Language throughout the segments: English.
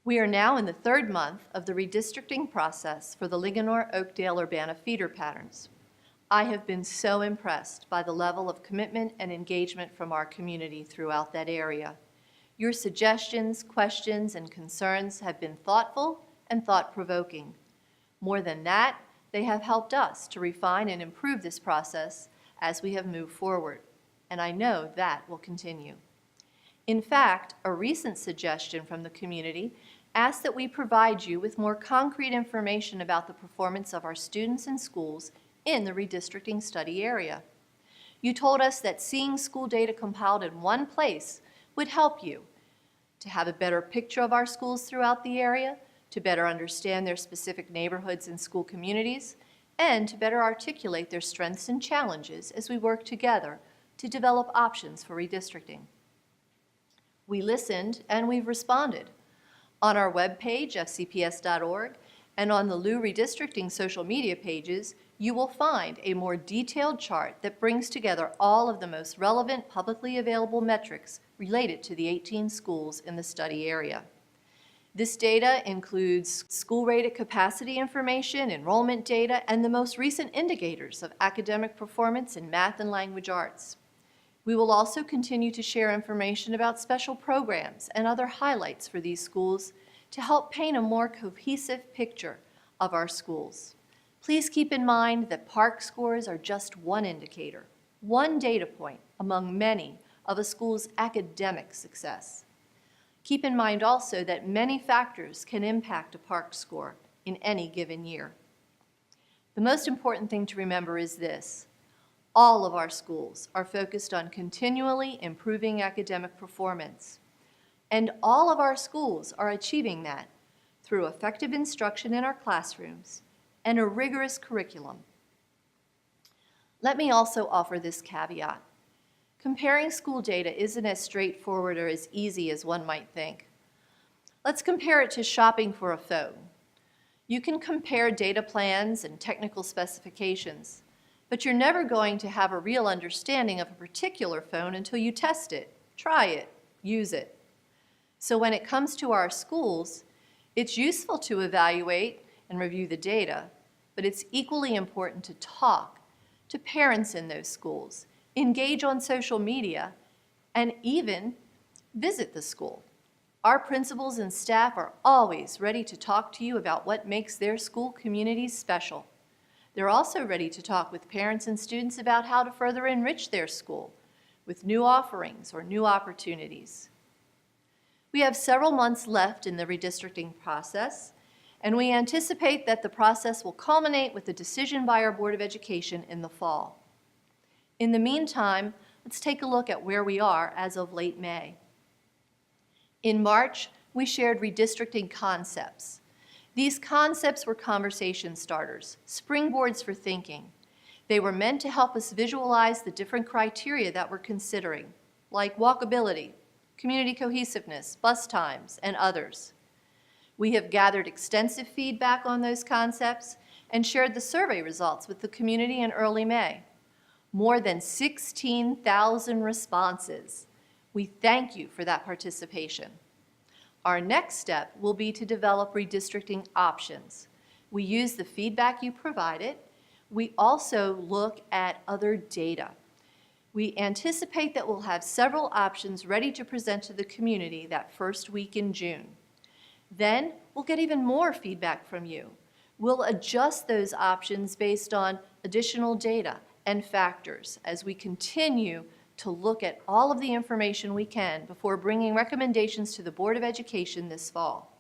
We are now in the third month of the redistricting process for the Linganore-Oakdale-Urbana feeder patterns. I have been so impressed by the level of commitment and engagement from our community throughout that area. Your suggestions, questions, and concerns have been thoughtful and thought-provoking. More than that, they have helped us to refine and improve this process as we have moved forward, and I know that will continue. In fact, a recent suggestion from the community asked that we provide you with more concrete information about the performance of our students and schools in the redistricting study area. You told us that seeing school data compiled in one place would help you to have a better picture of our schools throughout the area, to better understand their specific neighborhoods and school communities, and to better articulate their strengths and challenges as we work together to develop options for redistricting. We listened and we've responded. On our webpage, fcps.org, and on the LU Redistricting social media pages, you will find a more detailed chart that brings together all of the most relevant publicly available metrics related to the 18 schools in the study area. This data includes school-rated capacity information, enrollment data, and the most recent indicators of academic performance in math and language arts. We will also continue to share information about special programs and other highlights for these schools to help paint a more cohesive picture of our schools. Please keep in mind that PARCC scores are just one indicator, one data point among many of a school's academic success. Keep in mind also that many factors can impact a PARCC score in any given year. The most important thing to remember is this: all of our schools are focused on continually improving academic performance, and all of our schools are achieving that through effective instruction in our classrooms and a rigorous curriculum. Let me also offer this caveat. Comparing school data isn't as straightforward or as easy as one might think. Let's compare it to shopping for a phone. You can compare data plans and technical specifications, but you're never going to have a real understanding of a particular phone until you test it, try it, use it. So when it comes to our schools, it's useful to evaluate and review the data, but it's equally important to talk to parents in those schools, engage on social media, and even visit the school. Our principals and staff are always ready to talk to you about what makes their school communities special. They're also ready to talk with parents and students about how to further enrich their school with new offerings or new opportunities. We have several months left in the redistricting process, and we anticipate that the process will culminate with a decision by our Board of Education in the fall. In the meantime, let's take a look at where we are as of late May. In March, we shared Redistricting Concepts. These concepts were conversation starters, springboards for thinking. They were meant to help us visualize the different criteria that we're considering, like walkability, community cohesiveness, bus times, and others. We have gathered extensive feedback on those concepts and shared the survey results with the community in early May. More than 16,000 responses. We thank you for that participation. Our next step will be to develop redistricting options. We use the feedback you provided. We also look at other data. We anticipate that we'll have several options ready to present to the community that first week in June. Then we'll get even more feedback from you. We'll adjust those options based on additional data and factors as we continue to look at all of the information we can before bringing recommendations to the Board of Education this fall.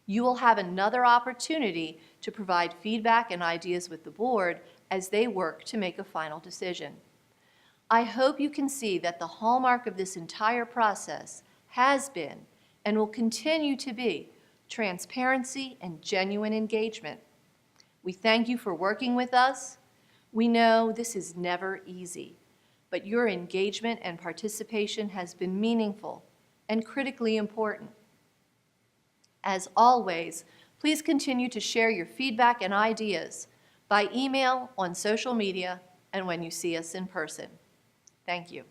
You will have another opportunity to provide feedback and ideas with the board as they work to make a final decision. I hope you can see that the hallmark of this entire process has been and will continue to be transparency and genuine engagement. We thank you for working with us. We know this is never easy, but your engagement and participation has been meaningful and critically important. As always, please continue to share your feedback and ideas by email, on social media, and when you see us in person. Thank you.